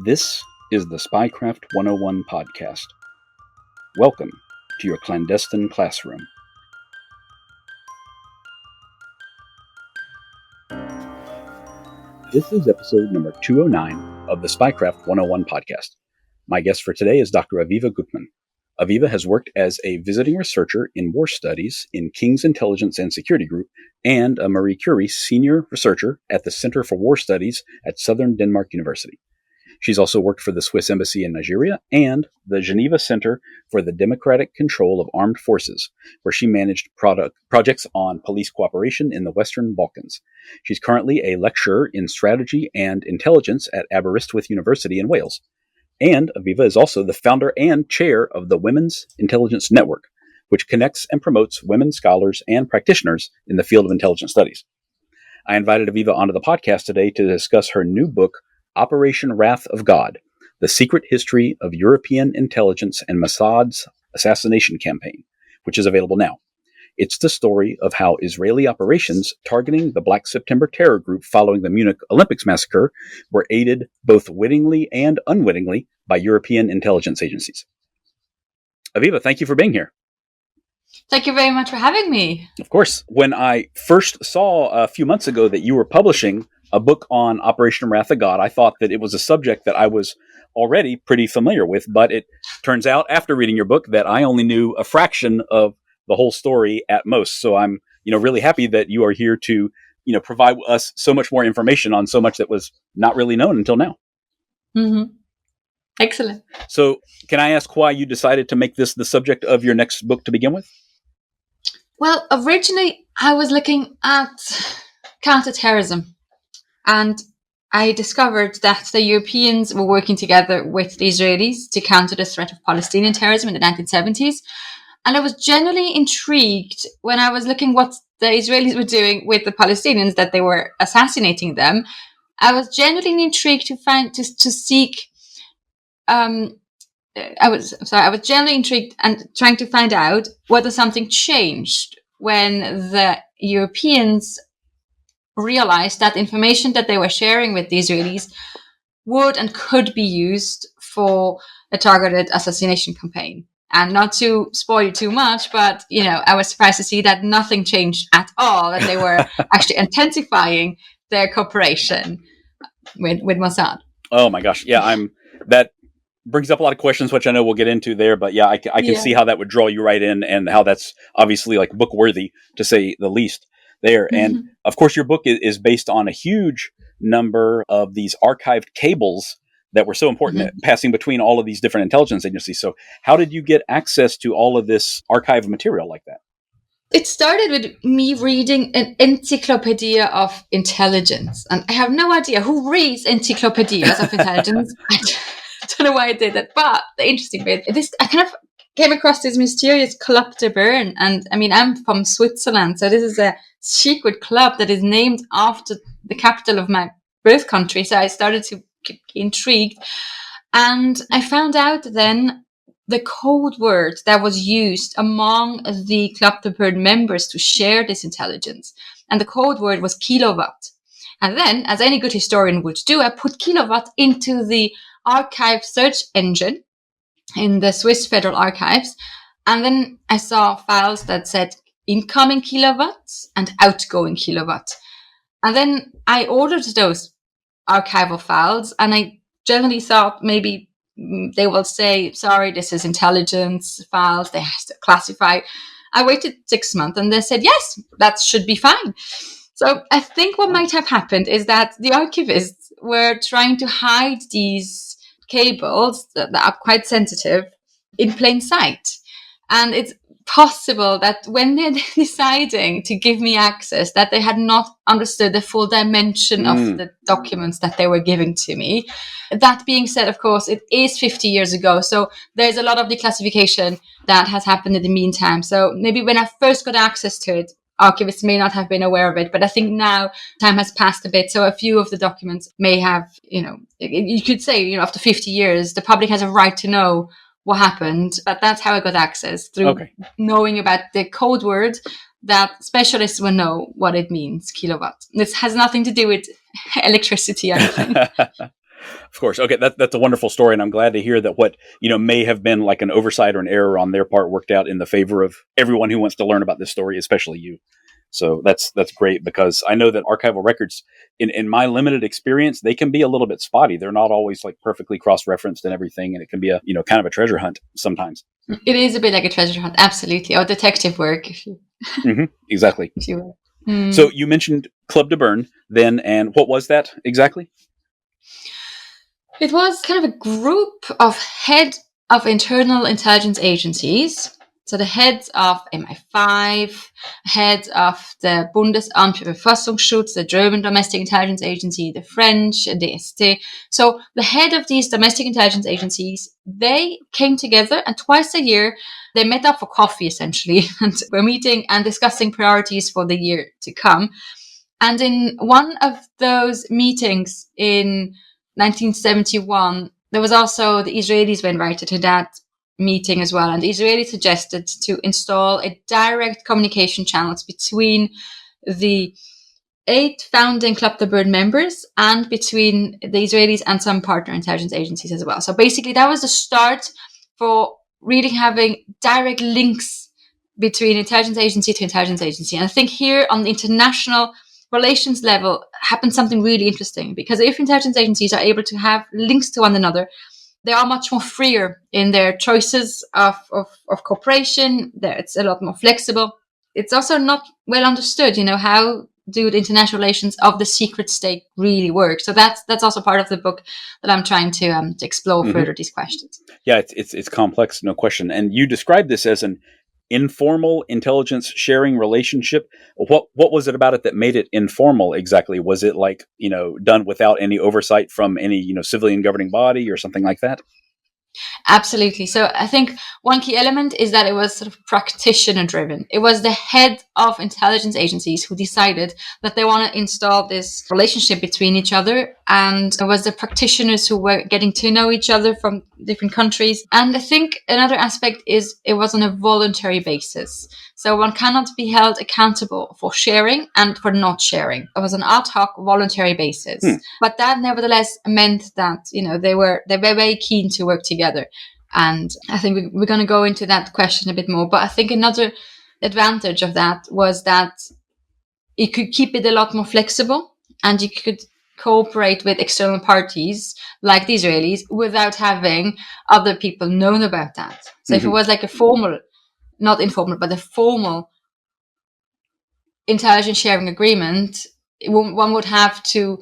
This is the Spycraft 101 podcast. Welcome to your clandestine classroom. This is episode number 209 of the Spycraft 101 podcast. My guest for today is Dr. Aviva Guttmann. Aviva has worked as a visiting researcher in war studies in King's Intelligence and Security Group and a Marie Curie senior researcher at the Center for War Studies at Southern Denmark University. She's also worked for the Swiss Embassy in Nigeria and the Geneva Center for the Democratic Control of Armed Forces, where she managed projects on police cooperation in the Western Balkans. She's currently a lecturer in strategy and intelligence at Aberystwyth University in Wales. And Aviva is also the founder and chair of the Women's Intelligence Network, which connects and promotes women scholars and practitioners in the field of intelligence studies. I invited Aviva onto the podcast today to discuss her new book, Operation Wrath of God, The Secret History of European Intelligence and Mossad's Assassination Campaign, which is available now. It's the story of how Israeli operations targeting the Black September terror group following the Munich Olympics massacre were aided both wittingly and unwittingly by European intelligence agencies. Aviva, thank you for being here. Thank you very much for having me. Of course. When I first saw a few months ago that you were publishing a book on Operation Wrath of God, I thought that it was a subject that I was already pretty familiar with, but it turns out after reading your book that I only knew a fraction of the whole story at most. So I'm, really happy that you are here to, provide us so much more information on so much that was not really known until now. Mm-hmm. Excellent. So can I ask why you decided to make this the subject of your next book to begin with? Well, originally I was looking at counterterrorism. And I discovered that the Europeans were working together with the Israelis to counter the threat of Palestinian terrorism in the 1970s. And I was genuinely intrigued when I was looking what the Israelis were doing with the Palestinians, that they were assassinating them. I was genuinely intrigued I was genuinely intrigued and trying to find out whether something changed when the Europeans realized that information that they were sharing with the Israelis would and could be used for a targeted assassination campaign. And not to spoil too much, but, I was surprised to see that nothing changed at all, and they were actually intensifying their cooperation with Mossad. Oh my gosh. Yeah, that brings up a lot of questions, which I know we'll get into there, but yeah, I can see how that would draw you right in and how that's obviously like book worthy to say the least there. Mm-hmm. And of course, your book is based on a huge number of these archived cables that were so important, mm-hmm. passing between all of these different intelligence agencies. So how did you get access to all of this archived material like that? It started with me reading an encyclopedia of intelligence. And I have no idea who reads encyclopedias of intelligence. I don't know why I did that. But the interesting bit, I kind of came across this mysterious Club de Berne. And I'm from Switzerland. So this is a secret club that is named after the capital of my birth country. So I started to get intrigued. And I found out then the code word that was used among the Club de Berne members to share this intelligence. And the code word was Kilowatt. And then, as any good historian would do, I put Kilowatt into the archive search engine in the Swiss Federal Archives. And then I saw files that said incoming kilowatts and outgoing kilowatt. And then I ordered those archival files, and I generally thought maybe they will say, sorry, this is intelligence files, they have to classify. I waited 6 months and they said, yes, that should be fine. So I think what might have happened is that the archivists were trying to hide these cables that are quite sensitive in plain sight. And it's possible that when they're deciding to give me access, that they had not understood the full dimension of the documents that they were giving to me. That being said, of course, it is 50 years ago. So there's a lot of declassification that has happened in the meantime. So maybe when I first got access to it, archivists may not have been aware of it. But I think now time has passed a bit. So a few of the documents may have, you could say, after 50 years, the public has a right to know what happened, but that's how I got access, through knowing about the code word that specialists will know what it means, kilowatt. This has nothing to do with electricity, I think. Of course. Okay, that's a wonderful story, and I'm glad to hear that what may have been like an oversight or an error on their part worked out in the favor of everyone who wants to learn about this story, especially you. So that's great, because I know that archival records, in my limited experience, they can be a little bit spotty. They're not always like perfectly cross-referenced and everything, and it can be a kind of a treasure hunt sometimes. It is a bit like a treasure hunt, absolutely, or detective work, if you. Exactly. If you will. So you mentioned Club de Berne then, and what was that exactly? It was kind of a group of head of internal intelligence agencies. So the heads of MI5, heads of the Bundesamt für Verfassungsschutz, the German domestic intelligence agency, the French, DST. So the head of these domestic intelligence agencies, they came together, and twice a year they met up for coffee, essentially, and were meeting and discussing priorities for the year to come. And in one of those meetings in 1971, there was also the Israelis were invited to that meeting as well. And the Israelis suggested to install a direct communication channels between the 8 founding Club de Berne members and between the Israelis and some partner intelligence agencies as well. So basically that was the start for really having direct links between intelligence agency to intelligence agency. And I think here on the international relations level happened something really interesting, because if intelligence agencies are able to have links to one another, they are much more freer in their choices of cooperation. It's a lot more flexible. It's also not well understood, how do the international relations of the secret state really work? So that's also part of the book that I'm trying to explore further these questions. Yeah, it's complex, no question. And you described this as an informal intelligence sharing relationship. What was it about it that made it informal exactly? Was it like, done without any oversight from any, civilian governing body or something like that? Absolutely. So I think one key element is that it was sort of practitioner driven. It was the head of intelligence agencies who decided that they want to install this relationship between each other. And it was the practitioners who were getting to know each other from different countries. And I think another aspect is it was on a voluntary basis. So one cannot be held accountable for sharing and for not sharing. It was an ad hoc voluntary basis. But that nevertheless meant that, they were very keen to work together. And I think we're going to go into that question a bit more. But I think another advantage of that was that you could keep it a lot more flexible, and you could cooperate with external parties like the Israelis without having other people known about that. So if it was like a formal, not informal, but a formal intelligence sharing agreement, one would have to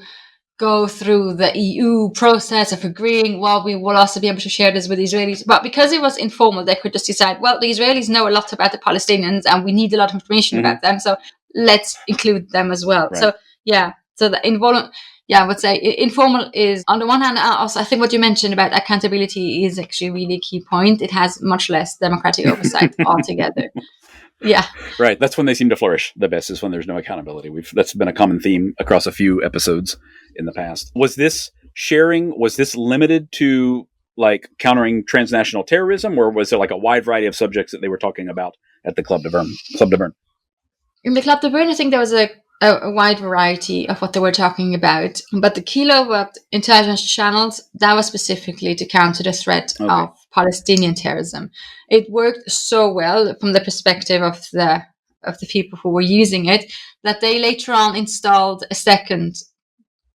go through the EU process of agreeing, well, we will also be able to share this with the Israelis. But because it was informal, they could just decide, well, the Israelis know a lot about the Palestinians and we need a lot of information about them, so let's include them as well. Right. So, yeah, so the I would say informal is, on the one hand, also, I think what you mentioned about accountability is actually really a key point. It has much less democratic oversight altogether. Yeah. Right. That's when they seem to flourish the best, is when there's no accountability. That's been a common theme across a few episodes in the past. Was this limited to like countering transnational terrorism, or was there like a wide variety of subjects that they were talking about at the Club de Berne? In the Club de Berne, I think there was a wide variety of what they were talking about. But the Kilowatt intelligence channels, that was specifically to counter the threat of Palestinian terrorism. It worked so well from the perspective of the people who were using it that they later on installed a second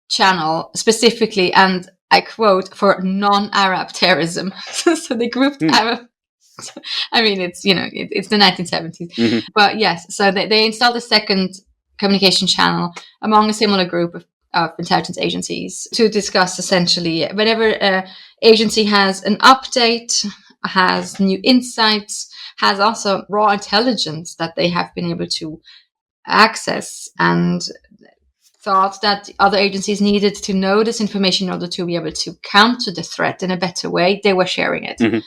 channel specifically, and I quote, for non-Arab terrorism. So they grouped Arab. I mean, it's it's the 1970s, but yes. So they installed a second communication channel among a similar group of intelligence agencies to discuss essentially whenever an agency has an update, has new insights, has also raw intelligence that they have been able to access, and thought that other agencies needed to know this information in order to be able to counter the threat in a better way, they were sharing it.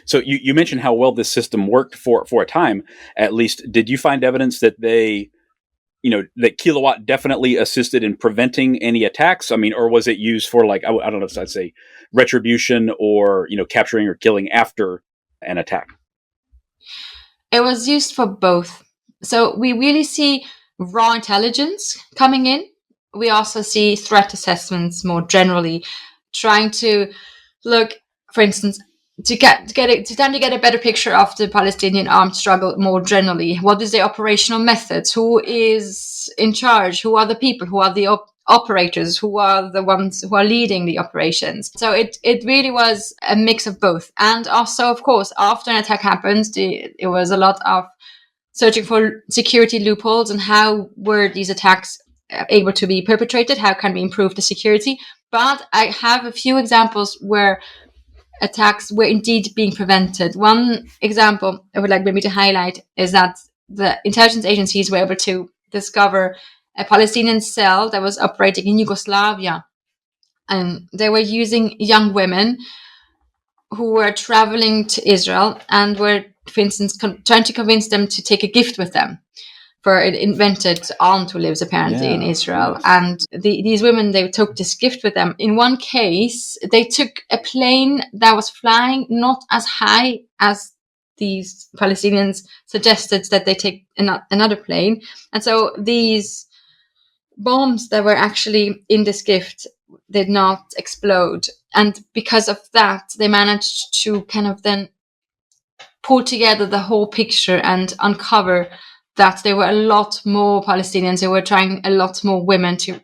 So you mentioned how well this system worked for a time, at least. Did you find evidence that that Kilowatt definitely assisted in preventing any attacks? I mean, or was it used for like, I don't know if I'd say retribution or, capturing or killing after an attack? It was used for both. So we really see raw intelligence coming in. We also see threat assessments more generally trying to look, for instance, to get a better picture of the Palestinian armed struggle more generally. What is the operational methods? Who is in charge? Who are the people? Who are the operators? Who are the ones who are leading the operations? So it really was a mix of both. And also, of course, after an attack happened, it was a lot of searching for security loopholes and how were these attacks able to be perpetrated? How can we improve the security? But I have a few examples where attacks were indeed being prevented. One example I would like maybe to highlight is that the intelligence agencies were able to discover a Palestinian cell that was operating in Yugoslavia. And they were using young women who were traveling to Israel and were, for instance, trying to convince them to take a gift with them for an invented aunt who lives apparently in Israel. Yes. And these women, they took this gift with them. In one case, they took a plane that was flying not as high as these Palestinians suggested that they take another plane. And so these bombs that were actually in this gift did not explode. And because of that, they managed to kind of then pull together the whole picture and uncover that there were a lot more Palestinians. They were trying a lot more women to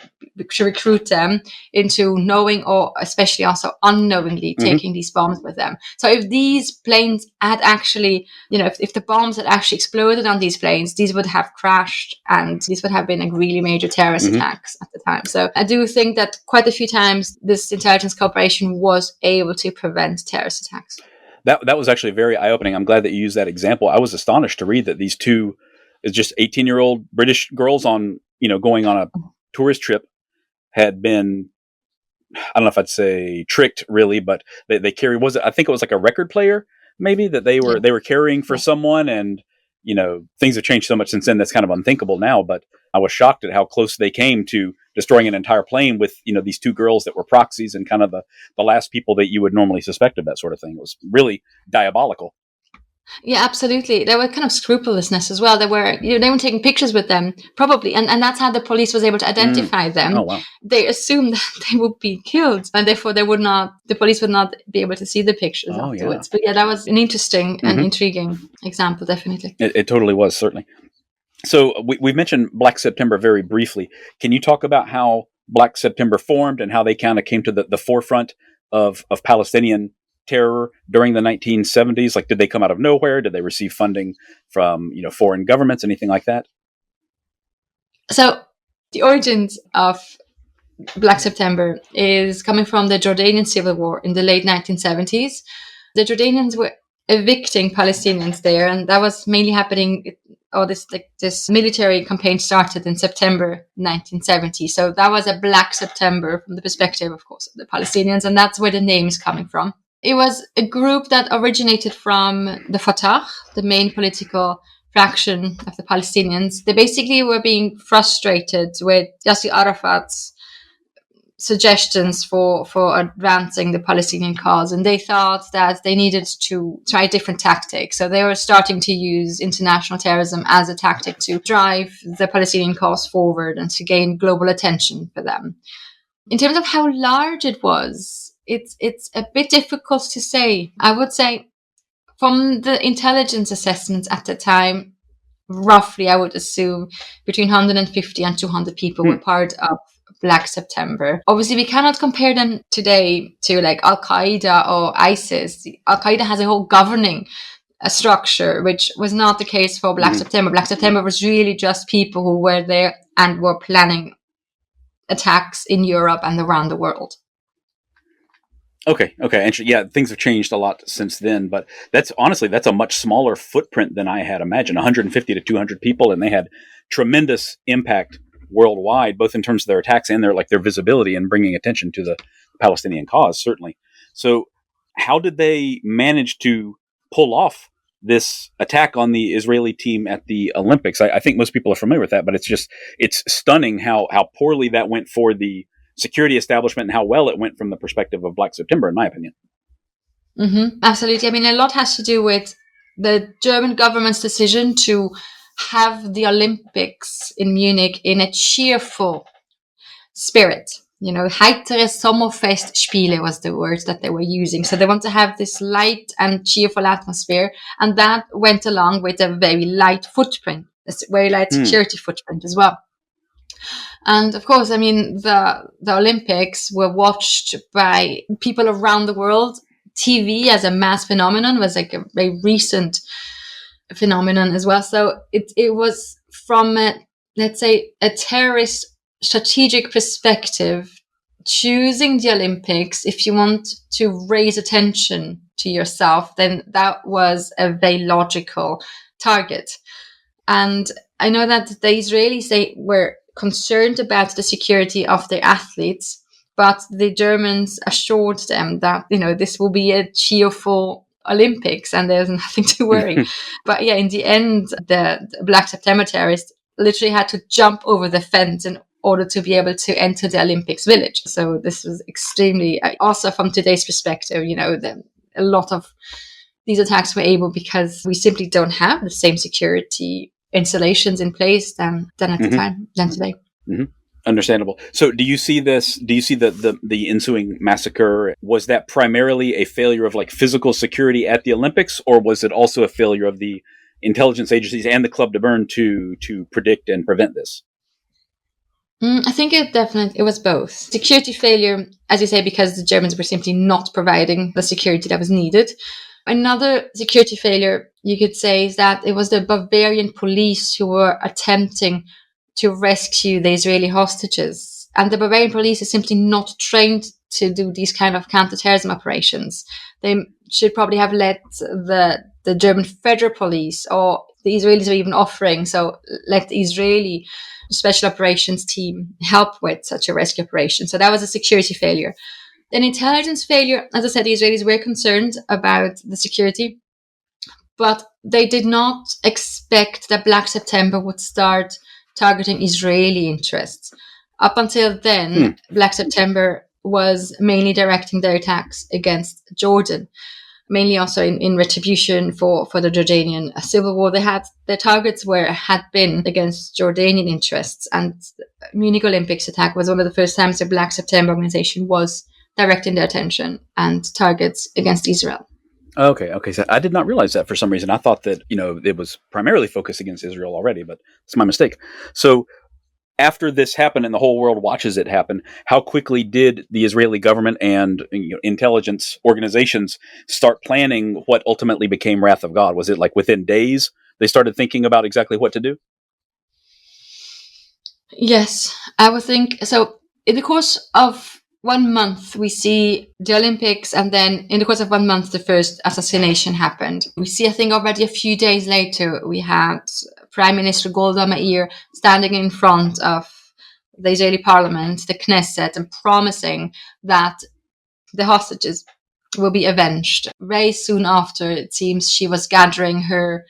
recruit them into knowing or especially also unknowingly taking these bombs with them. So if these planes had actually, if the bombs had actually exploded on these planes, these would have crashed and these would have been like really major terrorist attacks at the time. So I do think that quite a few times this intelligence cooperation was able to prevent terrorist attacks. That was actually very eye-opening. I'm glad that you used that example. I was astonished to read that these two is just 18-year-old British girls on, going on a tourist trip had been, I don't know if I'd say tricked really, but they carry, I think it was like a record player maybe that they were carrying for someone. And, things have changed so much since then. That's kind of unthinkable now, but I was shocked at how close they came to destroying an entire plane with, these two girls that were proxies and kind of the last people that you would normally suspect of that sort of thing. It was really diabolical. Yeah, absolutely. There were kind of scrupulousness as well. They were taking pictures with them, probably, and that's how the police was able to identify them. Oh, wow. They assumed that they would be killed, and therefore the police would not be able to see the pictures afterwards. Yeah. But yeah, that was an interesting and intriguing example, definitely. It totally was, certainly. So we mentioned Black September very briefly. Can you talk about how Black September formed and how they kind of came to the forefront of Palestinian terror during the 1970s? Like, did they come out of nowhere? Did they receive funding from, foreign governments, anything like that? So the origins of Black September is coming from the Jordanian civil war in the late 1970s. The Jordanians were evicting Palestinians there, and that was mainly happening. This military campaign started in September 1970. So that was a Black September from the perspective, of course, of the Palestinians, and that's where the name is coming from. It was a group that originated from the Fatah, the main political fraction of the Palestinians. They basically were being frustrated with Yasser Arafat's suggestions for advancing the Palestinian cause, and they thought that they needed to try different tactics. So they were starting to use international terrorism as a tactic to drive the Palestinian cause forward and to gain global attention for them. In terms of how large it was, it's a bit difficult to say. I would say from the intelligence assessments at the time, roughly, I would assume between 150 and 200 people were part of Black September. Obviously, we cannot compare them today to like Al-Qaeda or ISIS. Al-Qaeda has a whole governing structure, which was not the case for Black September. Black September was really just people who were there and were planning attacks in Europe and around the world. Okay. And yeah, things have changed a lot since then, but that's a much smaller footprint than I had imagined. 150 to 200 people, and they had tremendous impact worldwide, both in terms of their attacks and their visibility and bringing attention to the Palestinian cause, certainly. So how did they manage to pull off this attack on the Israeli team at the Olympics? I think most people are familiar with that, but it's stunning how poorly that went for the security establishment and how well it went from the perspective of Black September, in my opinion. Absolutely. I mean, a lot has to do with the German government's decision to have the Olympics in Munich in a cheerful spirit. heitere Sommerfestspiele was the word that they were using. So they want to have this light and cheerful atmosphere. And that went along with a very light footprint, a very light security footprint as well. And of course, the Olympics were watched by people around the world. TV as a mass phenomenon was like a very recent phenomenon as well. So it was from let's say a terrorist strategic perspective, choosing the Olympics, if you want to raise attention to yourself, then that was a very logical target. And I know that the Israelis, they were concerned about the security of their athletes, but the Germans assured them that, this will be a cheerful Olympics and there's nothing to worry. But yeah, in the end, the Black September terrorists literally had to jump over the fence in order to be able to enter the Olympics village. So this was extremely, also from today's perspective, a lot of these attacks were able because we simply don't have the same security installations in place than at the time, than today. Understandable. So do you see this, the ensuing massacre, was that primarily a failure of like physical security at the Olympics, or was it also a failure of the intelligence agencies and the Club de Berne to predict and prevent this? I think it was both. Security failure, as you say, because the Germans were simply not providing the security that was needed. Another security failure, you could say, is that it was the Bavarian police who were attempting to rescue the Israeli hostages. And the Bavarian police is simply not trained to do these kind of counterterrorism operations. They should probably have let the German federal police, or the Israelis are even offering, so let the Israeli special operations team help with such a rescue operation. So that was a security failure. An intelligence failure, as I said, the Israelis were concerned about the security, but they did not expect that Black September would start targeting Israeli interests. Up until then, Black September was mainly directing their attacks against Jordan, mainly also in retribution for the Jordanian civil war. Their targets had been against Jordanian interests, and Munich Olympics attack was one of the first times the Black September organization was directing their attention and targets against Israel. Okay. So I did not realize that for some reason. I thought that, it was primarily focused against Israel already, but it's my mistake. So after this happened and the whole world watches it happen, how quickly did the Israeli government and intelligence organizations start planning what ultimately became Wrath of God? Was it like within days they started thinking about exactly what to do? Yes, I would think so. In the course of 1 month, we see the Olympics, and then in the course of 1 month, the first assassination happened. We see, I think, already a few days later, we had Prime Minister Golda Meir standing in front of the Israeli parliament, the Knesset, and promising that the hostages will be avenged. Very soon after, it seems, she was gathering her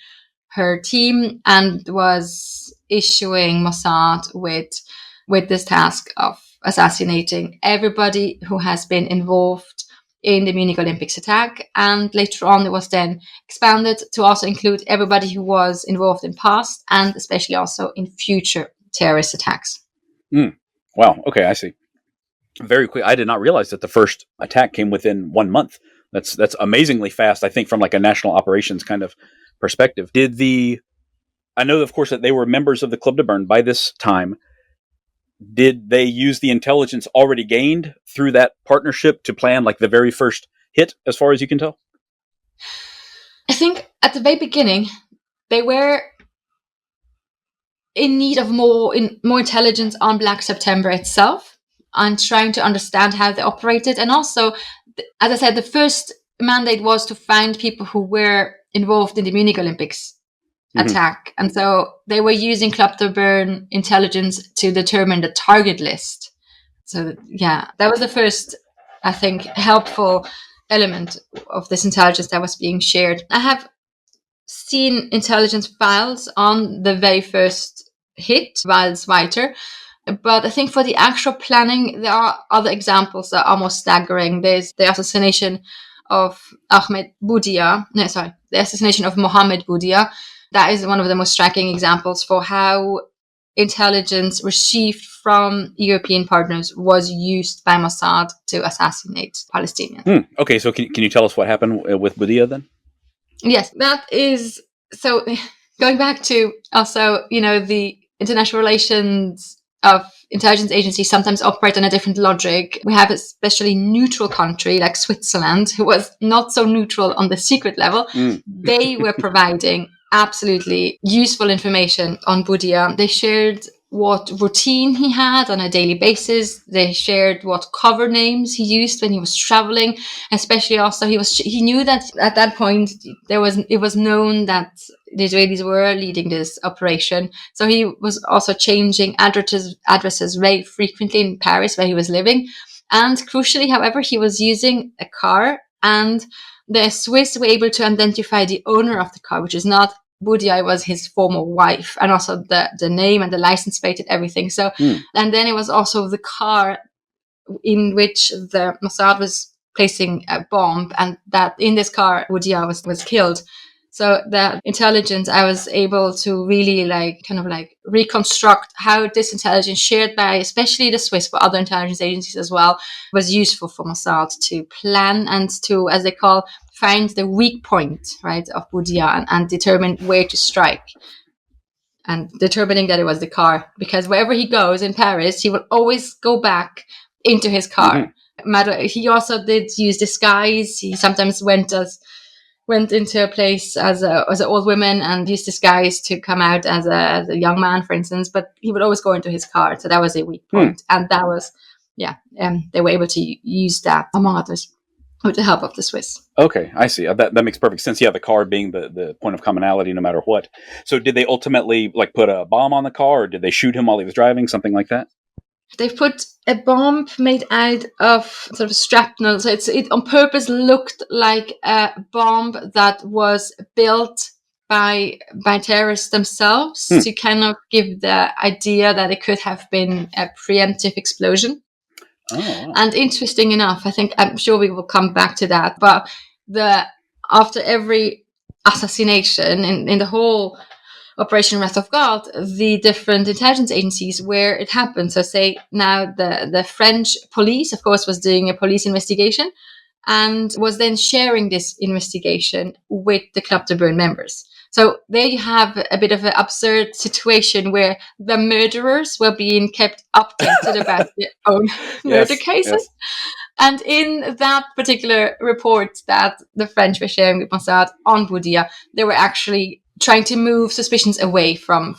team and was issuing Mossad with this task of assassinating everybody who has been involved in the Munich Olympics attack. And later on, it was then expanded to also include everybody who was involved in past and especially also in future terrorist attacks. Wow. Okay, I see. Very quick. I did not realize that the first attack came within 1 month. That's amazingly fast, I think, from like a national operations kind of perspective. I know, of course, that they were members of the Club de Berne by this time. Did they use the intelligence already gained through that partnership to plan like the very first hit, as far as you can tell? I think at the very beginning, they were in need of more intelligence on Black September itself and trying to understand how they operated. And also, as I said, the first mandate was to find people who were involved in the Munich Olympics attack. And so they were using Club de Berne intelligence to determine the target list. So yeah, that was the first, I think, helpful element of this intelligence that was being shared. I have seen intelligence files on the very first hit, Wael Zwaiter, but I think for the actual planning, there are other examples that are more staggering. There's the assassination of the assassination of Mohammed Boudia. That is one of the most striking examples for how intelligence received from European partners was used by Mossad to assassinate Palestinians. Okay, so can you tell us what happened with Budia then? Yes, that is, so going back to also, the international relations of intelligence agencies sometimes operate on a different logic. We have a especially neutral country like Switzerland, who was not so neutral on the secret level. They were providing absolutely useful information on Budia. They shared what routine he had on a daily basis. They shared what cover names he used when he was traveling. Especially also, he knew that at that point it was known that the Israelis were leading this operation. So he was also changing addresses very frequently in Paris, where he was living. And crucially, however, he was using a car, and the Swiss were able to identify the owner of the car, which is not Budia, it was his former wife, and also the name and the license plate and everything. So, and then it was also the car in which the Mossad was placing a bomb, and that in this car, Budia was killed. So the intelligence, I was able to really reconstruct how this intelligence shared by especially the Swiss, but other intelligence agencies as well, was useful for Mossad to plan and to, as they call, find the weak point, right, of Budia and determine where to strike. And determining that it was the car, because wherever he goes in Paris, he will always go back into his car. He also did use disguise. He sometimes went into a place as an old woman and used disguise to come out as a young man, for instance. But he would always go into his car, so that was a weak point. And that was, they were able to use that, among others, with the help of the Swiss. Okay, I see. That makes perfect sense. Yeah, the car being the point of commonality no matter what. So did they ultimately put a bomb on the car, or did they shoot him while he was driving, something like that? They put a bomb made out of sort of shrapnel. So it on purpose looked like a bomb that was built by terrorists themselves to kind of give the idea that it could have been a preemptive explosion. Oh, wow. And interesting enough, I'm sure we will come back to that, but after every assassination in the whole Operation Wrath of God, the different intelligence agencies where it happened. So say now the French police, of course, was doing a police investigation and was then sharing this investigation with the Club de Berne members. So there you have a bit of an absurd situation where the murderers were being kept updated about their own murder cases. Yes. And in that particular report that the French were sharing with Mossad on Budia, they were actually trying to move suspicions away from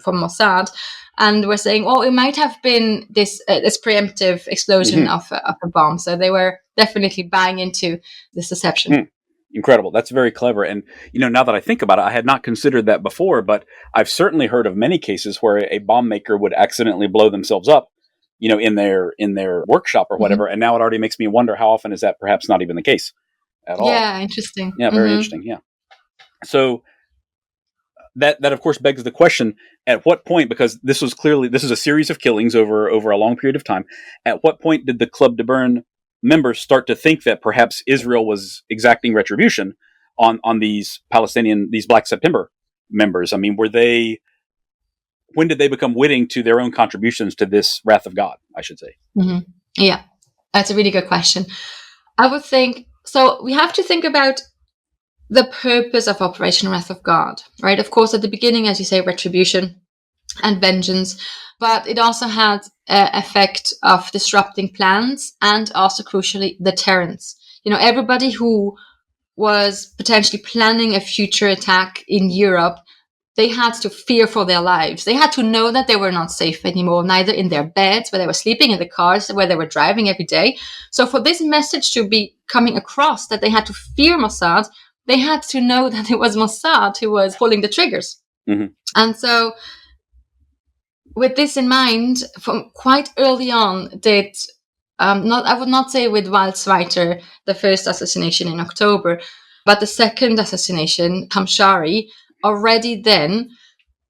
Mossad, and were saying, it might have been this preemptive explosion of a bomb. So they were definitely buying into this deception. Incredible. That's very clever. And, now that I think about it, I had not considered that before, but I've certainly heard of many cases where a bomb maker would accidentally blow themselves up, in their workshop or whatever. And now it already makes me wonder, how often is that perhaps not even the case at all? Yeah, interesting. Yeah, very interesting. Yeah. So that of course begs the question, at what point, because this is a series of killings over a long period of time, at what point did the Club de Berne members start to think that perhaps Israel was exacting retribution on these Black September members? I mean, when did they become witting to their own contributions to this wrath of God, I should say? Yeah, that's a really good question. I would think, so we have to think about the purpose of Operation Wrath of God, right? Of course, at the beginning, as you say, retribution and vengeance, but it also had an effect of disrupting plans and also, crucially, deterrence. Everybody who was potentially planning a future attack in Europe, they had to fear for their lives. They had to know that they were not safe anymore, neither in their beds, where they were sleeping, in the cars, where they were driving every day. So for this message to be coming across, that they had to fear Mossad, they had to know that it was Mossad who was pulling the triggers. And so with this in mind, from quite early on, I would not say with Wael Zwaiter, the first assassination in October, but the second assassination, Hamshari, already then,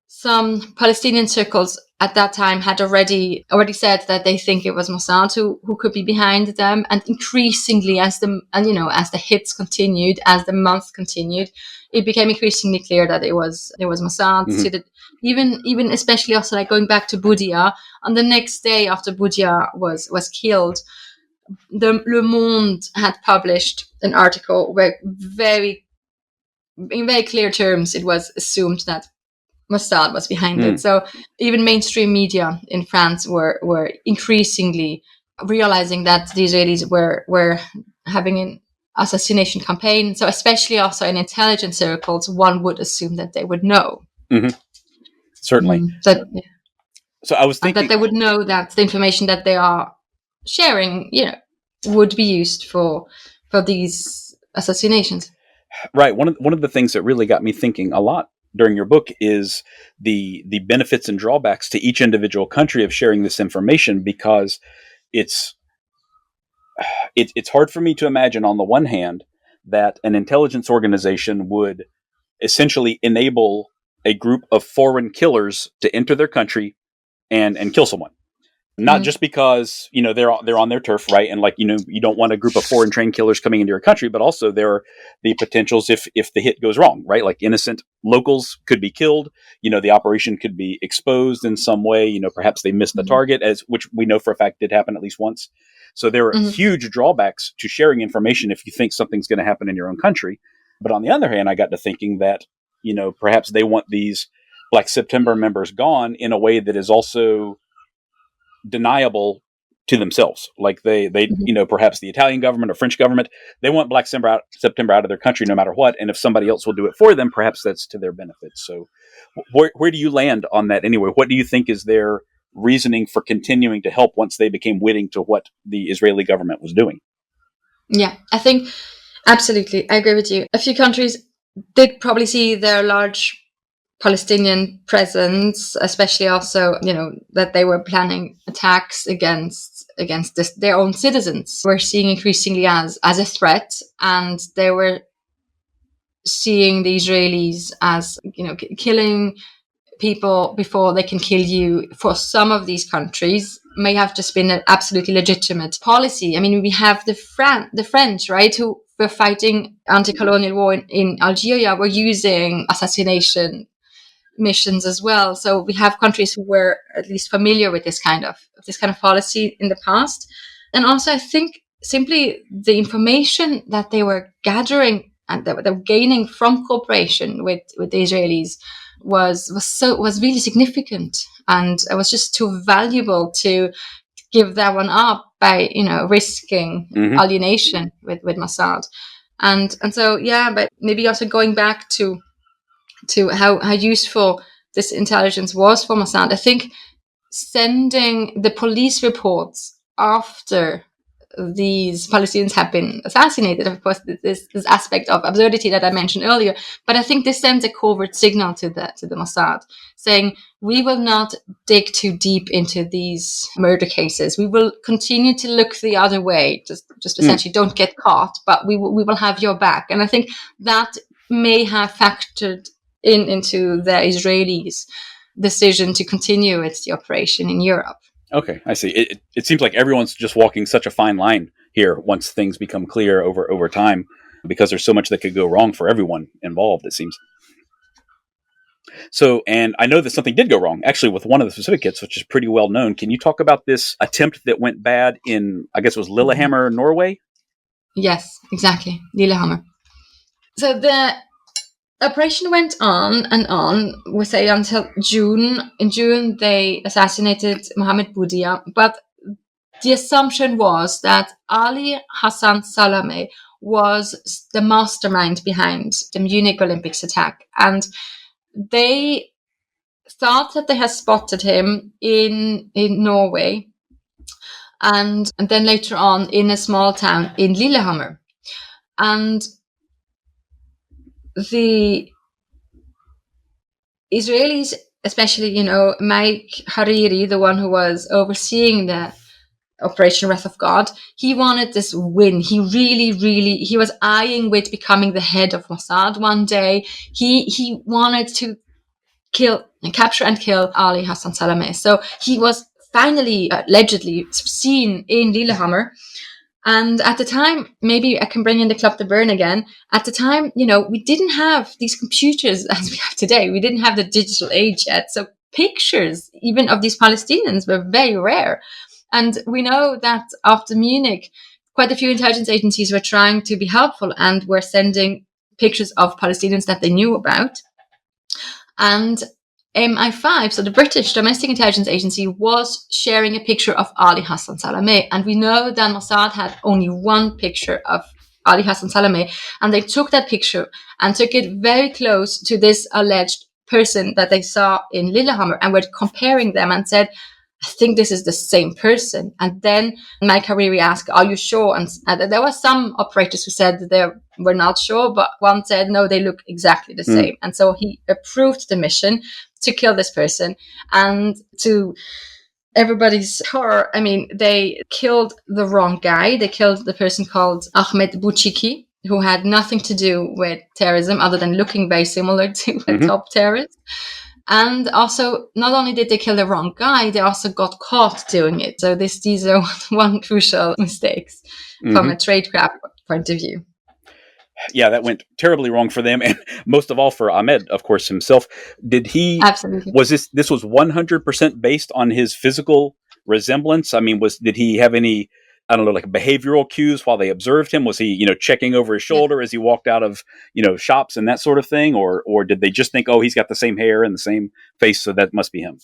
some Palestinian circles at that time had already said that they think it was Mossad who could be behind them. And increasingly, as the hits continued, as the months continued, it became increasingly clear that it was Mossad. So that even especially also like going back to Budia. On the next day after Budia was killed, the Le Monde had published an article where in very clear terms it was assumed that Mossad was behind it. So even mainstream media in France were increasingly realizing that the Israelis were having an assassination campaign. So especially also in intelligence circles, one would assume that they would know. Certainly. So I was thinking that they would know that the information that they are sharing, would be used for these assassinations. Right. One of the things that really got me thinking a lot during your book is the benefits and drawbacks to each individual country of sharing this information, because it's hard for me to imagine, on the one hand, that an intelligence organization would essentially enable a group of foreign killers to enter their country and kill someone. Not just because, they're on their turf, right? And you don't want a group of foreign trained killers coming into your country, but also there are the potentials if the hit goes wrong, right? Like innocent locals could be killed. The operation could be exposed in some way. Perhaps they missed the target, which we know for a fact did happen at least once. So there are huge drawbacks to sharing information if you think something's going to happen in your own country. But on the other hand, I got to thinking that, perhaps they want these Black September members gone in a way that is also deniable to themselves. Like they perhaps the Italian government or French government, they want Black September out of their country no matter what. And if somebody else will do it for them, perhaps that's to their benefit. So where do you land on that anyway? What do you think is their reasoning for continuing to help once they became witting to what the Israeli government was doing? Yeah, I think absolutely. I agree with you. A few countries did probably see their large Palestinian presence, especially also, that they were planning attacks against their own citizens. We're seeing increasingly as a threat, and they were seeing the Israelis as, killing people before they can kill you. For some of these countries may have just been an absolutely legitimate policy. I mean, we have the French, right, who were fighting anti-colonial war in Algeria, were using assassination missions as well. So we have countries who were at least familiar with this kind of policy in the past. And also, I think simply the information that they were gathering and that they were gaining from cooperation with the Israelis was really significant, and it was just too valuable to give that one up by risking alienation with Mossad. And so but maybe also going back to how useful this intelligence was for Mossad. I think sending the police reports after these Palestinians have been assassinated, of course, this aspect of absurdity that I mentioned earlier, but I think this sends a covert signal to the Mossad, saying we will not dig too deep into these murder cases. We will continue to look the other way, just essentially don't get caught, but we will have your back. And I think that may have factored into the Israelis' decision to continue the operation in Europe. Okay, I see. It seems like everyone's just walking such a fine line here once things become clear over time, because there's so much that could go wrong for everyone involved, it seems. So, and I know that something did go wrong, actually, with one of the specific hits, which is pretty well known. Can you talk about this attempt that went bad in, I guess it was Lillehammer, Norway? Yes, exactly. Lillehammer. So the operation went on and on, we say, until June. In June, they assassinated Mohammed Boudia, but the assumption was that Ali Hassan Salameh was the mastermind behind the Munich Olympics attack, and they thought that they had spotted him in Norway, and then later on in a small town in Lillehammer. And the Israelis, especially, Mike Hariri, the one who was overseeing the Operation Wrath of God, he wanted this win. He he was eyeing with becoming the head of Mossad one day. He wanted to capture and kill Ali Hassan Salameh. So he was finally, allegedly, seen in Lillehammer. And at the time, maybe I can bring in the Club de Berne again. At the time, we didn't have these computers as we have today. We didn't have the digital age yet. So pictures, even of these Palestinians, were very rare. And we know that after Munich, quite a few intelligence agencies were trying to be helpful and were sending pictures of Palestinians that they knew about. And MI5, so the British Domestic Intelligence Agency, was sharing a picture of Ali Hassan Salameh. And we know that Mossad had only one picture of Ali Hassan Salameh. And they took that picture and took it very close to this alleged person that they saw in Lillehammer and were comparing them and said, I think this is the same person. And then Mike Hariri asked, are you sure? And there were some operators who said that they were not sure, but one said, no, they look exactly the same. And so he approved the mission to kill this person. And to everybody's horror, they killed the wrong guy. They killed the person called Ahmed Bouchiki, who had nothing to do with terrorism other than looking very similar to a top terrorist. And also, not only did they kill the wrong guy, they also got caught doing it. So these are one crucial mistakes from a tradecraft point of view. Yeah, that went terribly wrong for them, and most of all for Ahmed, of course, himself. Did he? Absolutely. Was this was 100% based on his physical resemblance? Did he have any, I don't know, like behavioral cues while they observed him? Was he, checking over his shoulder as he walked out of, shops and that sort of thing? Or did they just think, oh, he's got the same hair and the same face, so that must be him?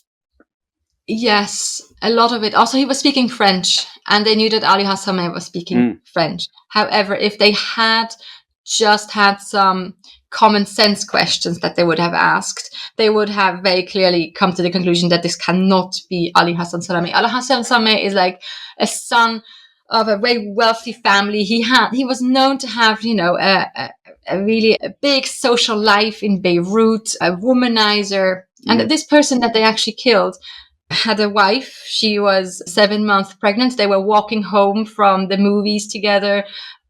Yes, a lot of it. Also, he was speaking French, and they knew that Ali Hassan was speaking French. However, if they had just had some common sense questions that they would have asked, they would have very clearly come to the conclusion that this cannot be Ali Hassan Salameh. Ali Hassan Salameh is like a son of a very wealthy family. He was known to have, a really big social life in Beirut, a womanizer. And this person that they actually killed had a wife. She was 7 months pregnant. They were walking home from the movies together.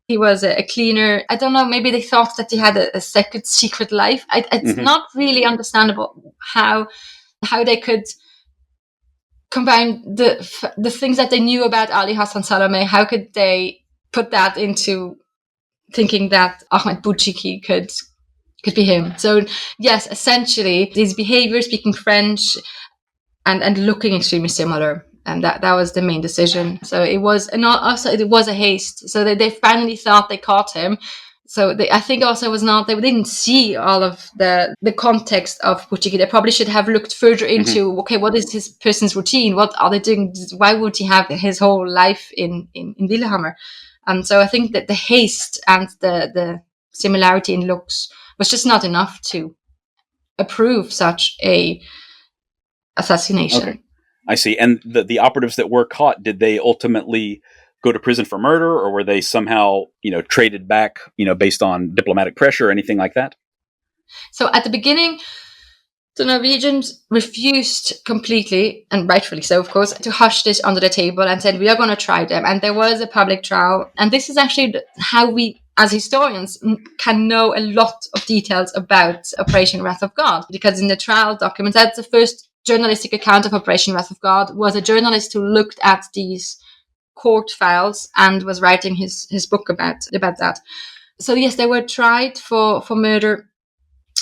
He was a cleaner. I don't know, maybe they thought that he had a secret life. It's not really understandable how they could combine the things that they knew about Ali Hassan Salameh. How could they put that into thinking that Ahmed Bouchiki could be him? So yes, essentially, his behavior, speaking French, and looking extremely similar. And that was the main decision. So it was, and also it was a haste. So they finally thought they caught him. So I think also it was not, they didn't see all of the context of Bouchiki. They probably should have looked further into, okay, what is his person's routine? What are they doing? Why would he have his whole life in Lillehammer? And so I think that the haste and the similarity in looks was just not enough to approve such a assassination. Okay. I see. And the operatives that were caught, did they ultimately go to prison for murder, or were they somehow, traded back, based on diplomatic pressure or anything like that? So at the beginning, the Norwegians refused completely, and rightfully so, of course, to hush this under the table and said, we are going to try them. And there was a public trial. And this is actually how we, as historians, can know a lot of details about Operation Wrath of God, because in the trial documents, that's the first journalistic account of Operation Wrath of God, was a journalist who looked at these court files and was writing his book about that. So yes, they were tried for murder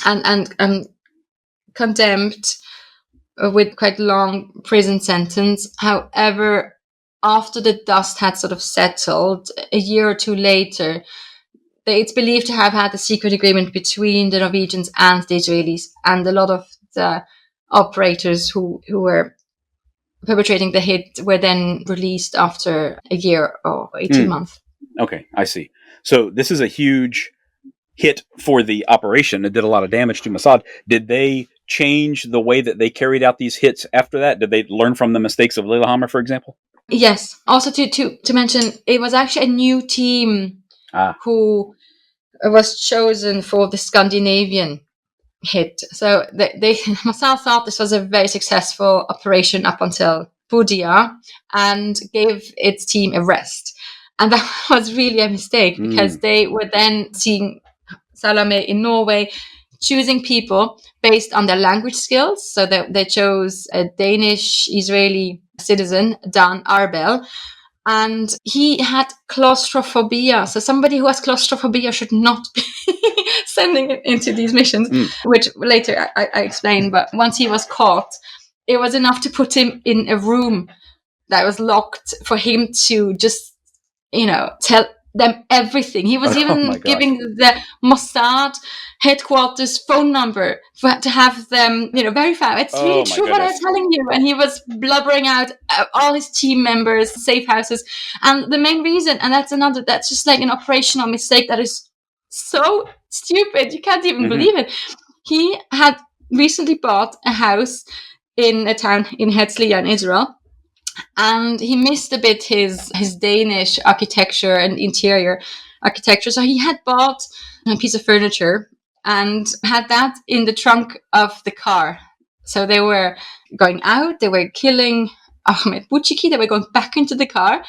and condemned with quite long prison sentence. However, after the dust had sort of settled, a year or two later, it's believed to have had a secret agreement between the Norwegians and the Israelis, and a lot of the operators who were perpetrating the hit were then released after a year or 18 months. Okay, I see. So this is a huge hit for the operation. It did a lot of damage to Mossad. Did they change the way that they carried out these hits after that? Did they learn from the mistakes of Lillehammer, for example? Yes. Also to mention, it was actually a new team who was chosen for the Scandinavian hit. So Mossad thought this was a very successful operation up until Budia, and gave its team a rest. And that was really a mistake, because they were then seeing Salameh in Norway, choosing people based on their language skills. So they chose a Danish-Israeli citizen, Dan Arbel, And he had claustrophobia. So somebody who has claustrophobia should not be sending it into these missions, which later I explain. But once he was caught, it was enough to put him in a room that was locked for him to just, tell them everything. He was even giving the Mossad headquarters phone number to have them, verify. It's really true what I'm telling you. And he was blubbering out all his team members, safe houses. And the main reason, and that's just like an operational mistake that is so stupid. You can't even believe it. He had recently bought a house in a town in Herzliya in Israel. And he missed a bit his Danish architecture and interior architecture. So he had bought a piece of furniture and had that in the trunk of the car. So they were going out, they were killing Ahmed Bouchiki, they were going back into the car.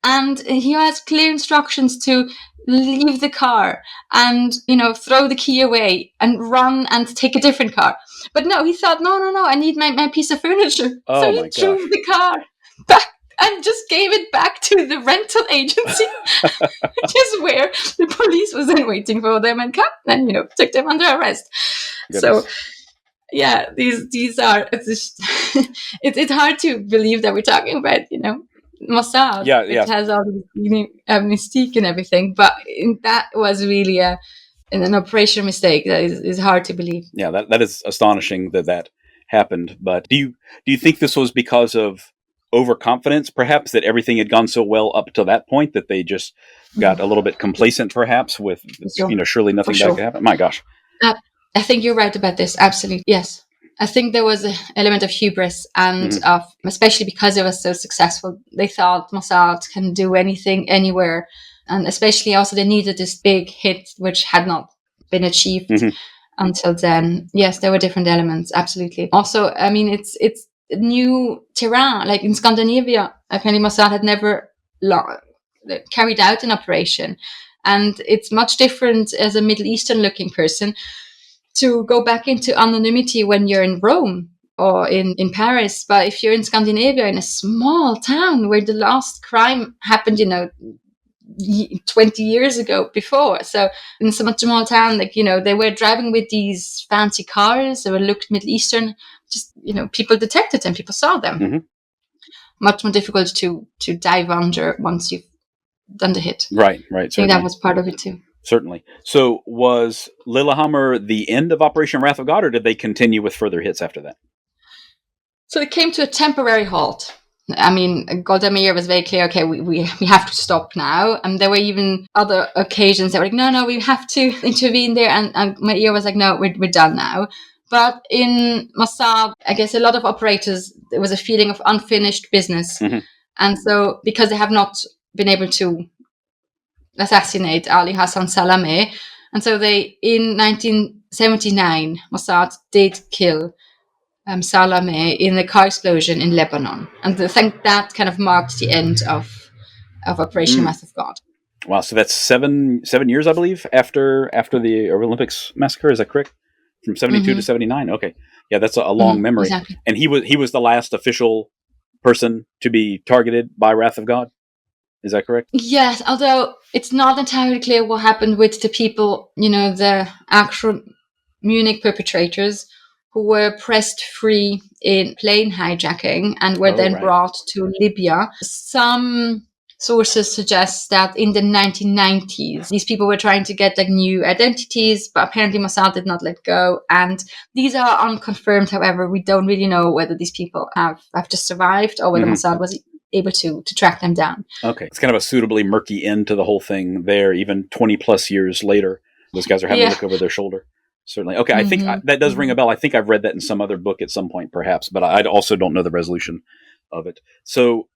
And he has clear instructions to leave the car and, throw the key away and run and take a different car. But no, he thought, no, I need my piece of furniture. So he drove the car back and just gave it back to the rental agency, which is where the police was then waiting for them and took them under arrest. Goodness. So yeah, these are it's hard to believe that we're talking about Mossad. It has all this mystique and everything, but that was really an operational mistake that is hard to believe. Yeah, that is astonishing that happened. But do you think this was because of overconfidence, perhaps, that everything had gone so well up to that point that they just got a little bit complacent, perhaps, with surely nothing bad could happen? My gosh. I think you're right about this. Absolutely. Yes. I think there was an element of hubris and of, especially because it was so successful, they thought Mossad can do anything, anywhere. And especially also they needed this big hit, which had not been achieved until then. Yes, there were different elements. Absolutely. Also, I mean, it's new terrain. Like in Scandinavia, apparently Mossad had never carried out an operation. And it's much different as a Middle Eastern looking person to go back into anonymity when you're in Rome or in Paris. But if you're in Scandinavia, in a small town where the last crime happened, 20 years ago before. So in some small town, they were driving with these fancy cars. They were looked Middle Eastern. Just, people detected them. People saw them. Much more difficult to dive under once you've done the hit. Right. I think that was part of it too. Certainly. So was Lillehammer the end of Operation Wrath of God, or did they continue with further hits after that? So it came to a temporary halt. I mean, Golda Meir was very clear, okay, we have to stop now. And there were even other occasions that were like, no, we have to intervene there. And Meir was like, no, we're done now. But in Mossad, I guess a lot of operators, there was a feeling of unfinished business. And so because they have not been able to assassinate Ali Hassan Salameh, and so they, in 1979, Mossad did kill Salameh in a car explosion in Lebanon, and I think that kind of marked the end of Operation Wrath of God. Wow, so that's seven years, I believe, after the Olympics massacre. Is that correct? From 72 to 79. Okay, yeah, that's a long memory. Exactly. And he was the last official person to be targeted by Wrath of God. Is that correct? Yes, although it's not entirely clear what happened with the people, the actual Munich perpetrators who were pressed free in plane hijacking and were brought to Libya. Some sources suggest that in the 1990s, these people were trying to get new identities, but apparently Mossad did not let go. And these are unconfirmed, however. We don't really know whether these people have just survived or whether Mossad was able to track them down. Okay. It's kind of a suitably murky end to the whole thing there, even 20 plus years later. Those guys are having to look over their shoulder. Certainly. Okay, I think that does ring a bell. I think I've read that in some other book at some point, perhaps, but I also don't know the resolution of it. So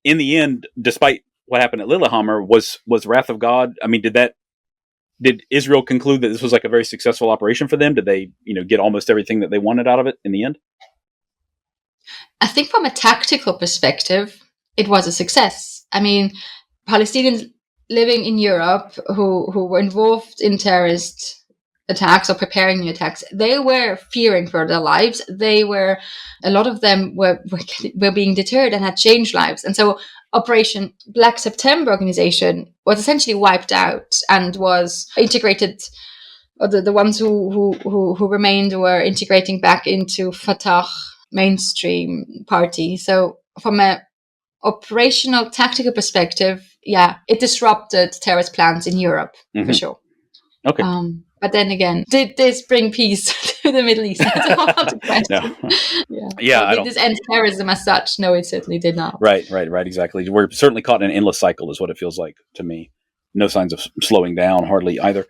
in the end, despite what happened at Lillehammer, was Wrath of God, I mean, did Israel conclude that this was like a very successful operation for them? Did they, get almost everything that they wanted out of it in the end? I think from a tactical perspective, it was a success. I mean, Palestinians living in Europe who were involved in terrorist attacks or preparing new attacks, they were fearing for their lives. A lot of them were being deterred and had changed lives. And so Operation Black September organization was essentially wiped out and was integrated. The ones who remained were integrating back into Fatah mainstream party. So from a operational tactical perspective, it disrupted terrorist plans in Europe for sure. Okay. But then again, did this bring peace to the Middle East? That's a hard question. Yeah. Did this end terrorism as such? No, it certainly did not. Right. Exactly. We're certainly caught in an endless cycle, is what it feels like to me. No signs of slowing down, hardly either.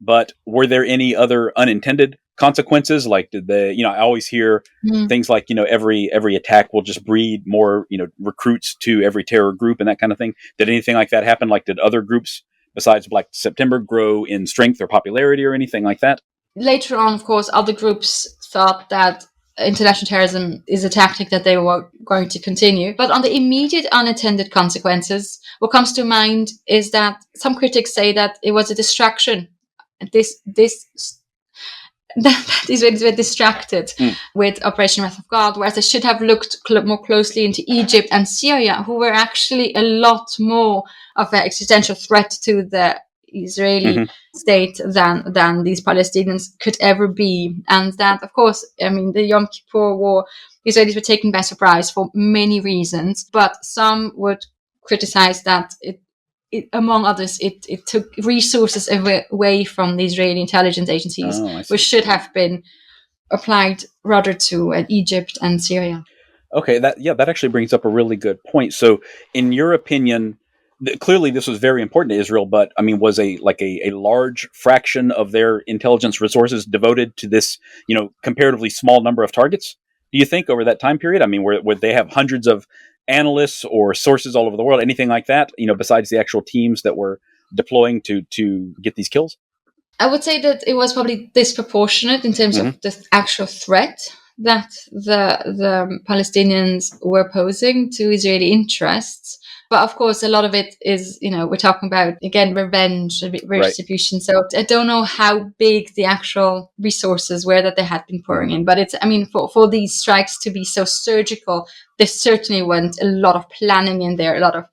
But were there any other unintended consequences? Like, did they? I always hear things like, every attack will just breed more, recruits to every terror group and that kind of thing. Did anything like that happen? Like, did other groups besides Black September grow in strength or popularity or anything like that? Later on, of course, other groups thought that international terrorism is a tactic that they were going to continue. But on the immediate unintended consequences, what comes to mind is that some critics say that it was a distraction. That Israelis were distracted with Operation Wrath of God, whereas they should have looked more closely into Egypt and Syria, who were actually a lot more of an existential threat to the Israeli state than these Palestinians could ever be. And that, of course, the Yom Kippur War, Israelis were taken by surprise for many reasons, but some would criticize that among others, it took resources away from the Israeli intelligence agencies, which should have been applied rather to Egypt and Syria. Okay, that actually brings up a really good point. So, in your opinion, clearly this was very important to Israel, but was a large fraction of their intelligence resources devoted to this, comparatively small number of targets? Do you think over that time period? Would they have hundreds of analysts or sources all over the world, anything like that, besides the actual teams that were deploying to get these kills? I would say that it was probably disproportionate in terms of the actual threat that the Palestinians were posing to Israeli interests. But of course, a lot of it is, we're talking about, again, revenge, redistribution. Right. So I don't know how big the actual resources were that they had been pouring in. But it's, for these strikes to be so surgical, there certainly went a lot of planning in there, a lot of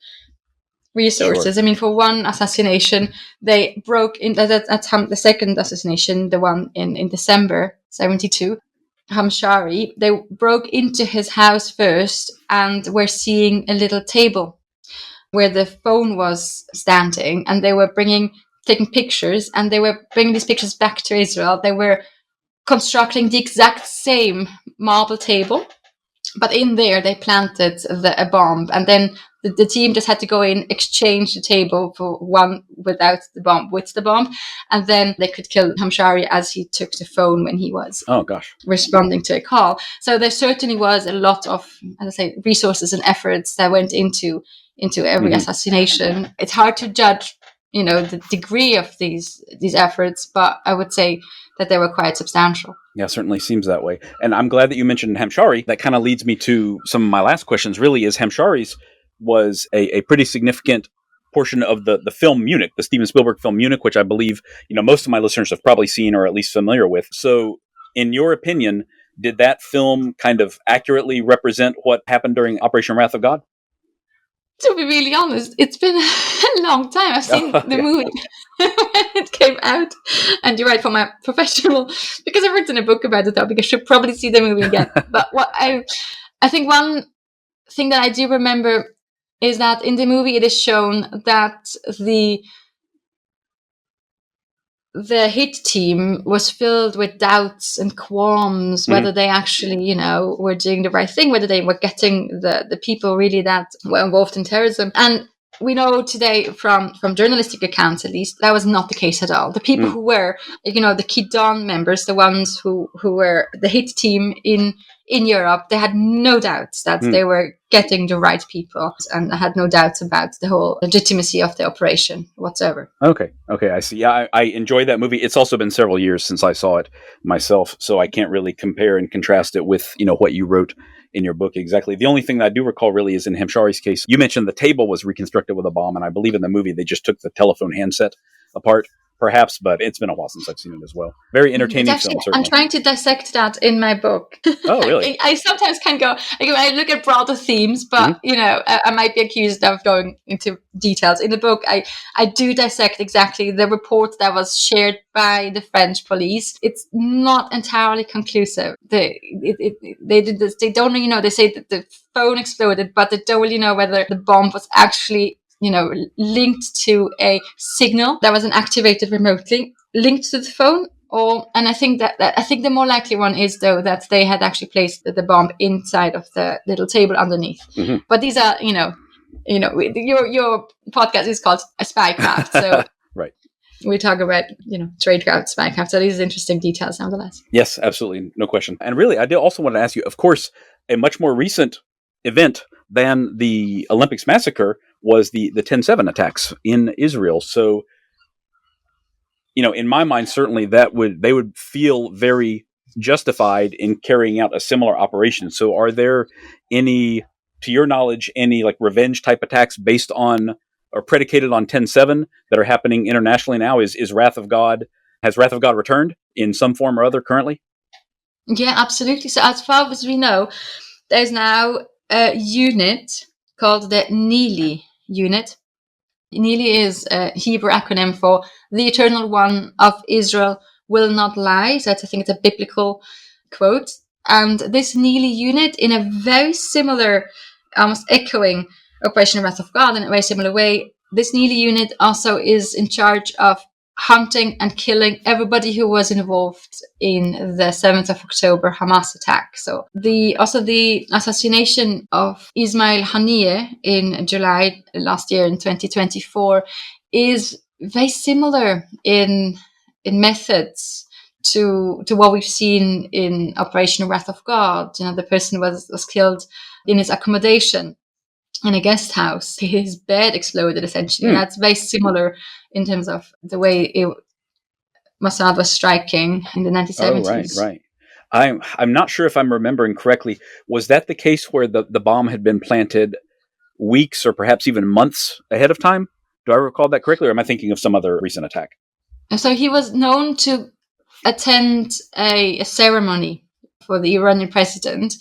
resources. Sure. For one assassination, they broke in, the second assassination, the one in December 1972, Hamshari, they broke into his house first and were seeing a little table where the phone was standing, and they were taking pictures, and they were bringing these pictures back to Israel. They were constructing the exact same marble table, but in there they planted a bomb, and then the team just had to go in, exchange the table for one without the bomb, with the bomb, and then they could kill Hamshari as he took the phone when he was responding to a call. So there certainly was a lot of, as I say, resources and efforts that went into every assassination. It's hard to judge, the degree of these efforts, but I would say that they were quite substantial. Yeah, certainly seems that way. And I'm glad that you mentioned Hamshari. That kind of leads me to some of my last questions, really, is Hamshari's was a pretty significant portion of the film Munich, the Steven Spielberg film Munich, which I believe, most of my listeners have probably seen or at least familiar with. So in your opinion, did that film kind of accurately represent what happened during Operation Wrath of God? To be really honest, it's been a long time. I've seen the movie when it came out. And you're right, for my professional, because I've written a book about the topic, I should probably see the movie again. But what I think one thing that I do remember is that in the movie it is shown that the hit team was filled with doubts and qualms whether they actually, were doing the right thing, whether they were getting the people really that were involved in terrorism. And we know today from journalistic accounts, at least, that was not the case at all. The people who were, the Kidon members, the ones who were the hit team in Europe, they had no doubts that they were getting the right people, and I had no doubts about the whole legitimacy of the operation whatsoever. Okay, I see. Yeah, I enjoyed that movie. It's also been several years since I saw it myself, so I can't really compare and contrast it with, what you wrote in your book exactly. The only thing that I do recall really is in Hamshari's case, you mentioned the table was reconstructed with a bomb, and I believe in the movie they just took the telephone handset apart. perhaps, but it's been a while since I've seen it as well. Very entertaining film, certainly. I'm trying to dissect that in my book. Oh, really? I sometimes can go, I look at broader themes, but, I might be accused of going into details. In the book, I do dissect exactly the report that was shared by the French police. It's not entirely conclusive. They don't really know. They say that the phone exploded, but they don't really know whether the bomb was actually linked to a signal that was activated remotely, linked to the phone, and I think that the more likely one is, though, that they had actually placed the bomb inside of the little table underneath. Mm-hmm. But these are, your podcast is called a spycraft, so right. We talk about, tradecraft, spycraft. So these are interesting details, nevertheless. Yes, absolutely, no question. And really, I did also want to ask you, of course, a much more recent event than the Olympics massacre was the 10/7 attacks in Israel. So, in my mind, certainly they would feel very justified in carrying out a similar operation. So are there any, to your knowledge, any like revenge type attacks based on or predicated on 10/7 that are happening internationally now? Has Wrath of God returned in some form or other currently? Yeah, absolutely. So as far as we know, there's now a unit called the Nili unit. Nili is a Hebrew acronym for the Eternal One of Israel will not lie. So I think it's a biblical quote. And this Nili unit, in a very similar, almost echoing Operation Wrath of God in a very similar way, this Nili unit also is in charge of hunting and killing everybody who was involved in the 7th of October Hamas attack. So the assassination of Ismail Haniyeh in July last year in 2024 is very similar in methods to what we've seen in Operation Wrath of God. The person was killed in his accommodation in a guest house. His bed exploded, essentially. That's very similar in terms of the way Mossad was striking in the 1970s. Oh, right. I'm not sure if I'm remembering correctly. Was that the case where the bomb had been planted weeks or perhaps even months ahead of time? Do I recall that correctly, or am I thinking of some other recent attack? So he was known to attend a ceremony for the Iranian president,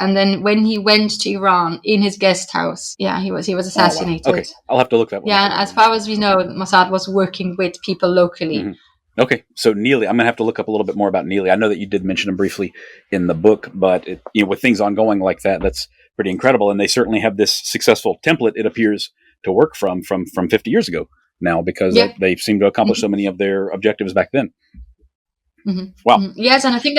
and then when he went to Iran in his guest house, he was assassinated. Oh, wow. Okay, I'll have to look that one up. Yeah, as far as we know, Mossad was working with people locally. Mm-hmm. Okay, so Nili, I'm going to have to look up a little bit more about Nili. I know that you did mention him briefly in the book, but with things ongoing like that, that's pretty incredible. And they certainly have this successful template, it appears, to work from 50 years ago now, because they seem to accomplish so many of their objectives back then. Mm-hmm. Wow. Mm-hmm. Yes, and I think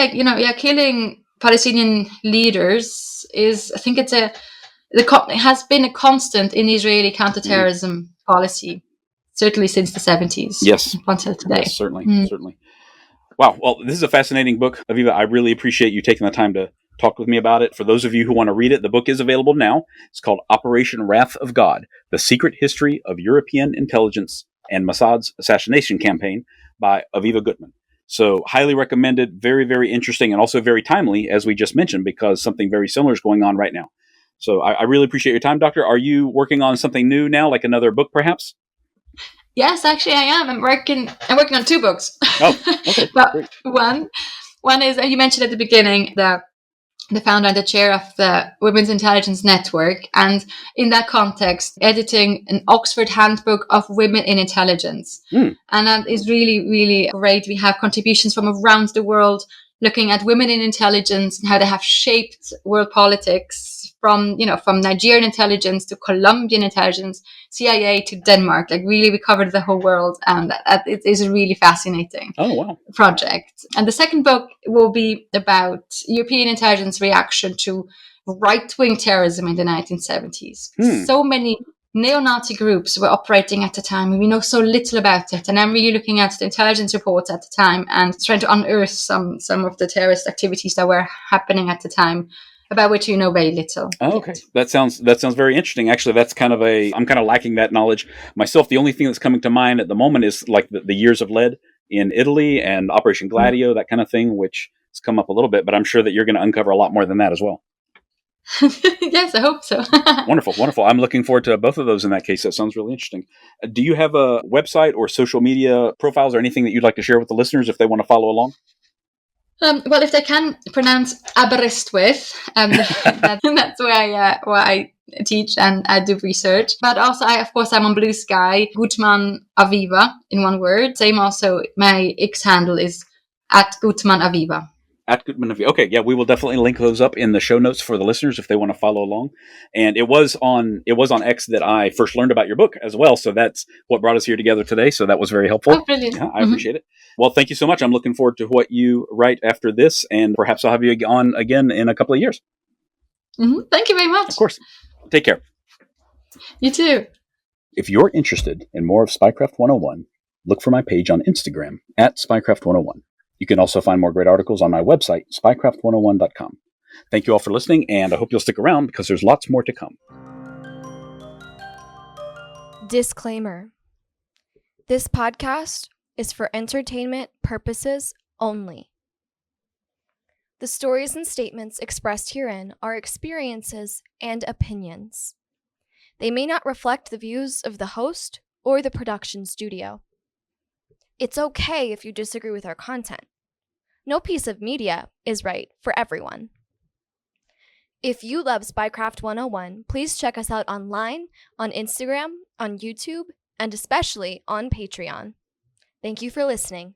killing Palestinian leaders is, I think it has been a constant in Israeli counterterrorism policy, certainly since the 70s. Yes. Until today. Yes, certainly. Wow. Well, this is a fascinating book, Aviva. I really appreciate you taking the time to talk with me about it. For those of you who want to read it, the book is available now. It's called Operation Wrath of God, The Secret History of European Intelligence and Mossad's Assassination Campaign by Aviva Guttmann. So highly recommended, very, very interesting, and also very timely, as we just mentioned, because something very similar is going on right now. So I really appreciate your time, Doctor. Are you working on something new now, like another book, perhaps? Yes, actually, I am. I'm working on 2 books. Oh, okay. But great. one is, you mentioned at the beginning, the founder and the chair of the Women's Intelligence Network, and in that context, editing an Oxford Handbook of Women in Intelligence. And that is really, really great. We have contributions from around the world looking at women in intelligence and how they have shaped world politics, from Nigerian intelligence to Colombian intelligence, CIA to Denmark. Like, really, we covered the whole world, and it is a really fascinating project. And the second book will be about European intelligence reaction to right-wing terrorism in the 1970s. So many neo-Nazi groups were operating at the time, and we know so little about it. And I'm really looking at the intelligence reports at the time and trying to unearth some of the terrorist activities that were happening at the time, about which we know very little. Oh, okay. That sounds very interesting. Actually, that's I'm kind of lacking that knowledge myself. The only thing that's coming to mind at the moment is like the Years of Lead in Italy and Operation Gladio, that kind of thing, which has come up a little bit, but I'm sure that you're going to uncover a lot more than that as well. Yes, I hope so. Wonderful, wonderful. I'm looking forward to both of those in that case. That sounds really interesting. Do you have a website or social media profiles or anything that you'd like to share with the listeners if they want to follow along? Well, if they can pronounce Aberystwyth, that's where I teach and I do research. But also, I'm on Blue Sky, Guttmann Aviva, in one word. Same also, my X handle is at Guttmann Aviva. At Guttmann Aviva. Okay, yeah, we will definitely link those up in the show notes for the listeners if they want to follow along. And it was on X that I first learned about your book as well. So that's what brought us here together today. So that was very helpful. Oh, brilliant. Yeah, I appreciate it. Well, thank you so much. I'm looking forward to what you write after this, and perhaps I'll have you on again in a couple of years. Thank you very much. Of course. Take care. You too. If you're interested in more of Spycraft 101, look for my page on Instagram at Spycraft 101. You can also find more great articles on my website, spycraft101.com. Thank you all for listening, and I hope you'll stick around because there's lots more to come. Disclaimer. This podcast is for entertainment purposes only. The stories and statements expressed herein are experiences and opinions. They may not reflect the views of the host or the production studio. It's okay if you disagree with our content. No piece of media is right for everyone. If you love Spycraft 101, please check us out online, on Instagram, on YouTube, and especially on Patreon. Thank you for listening.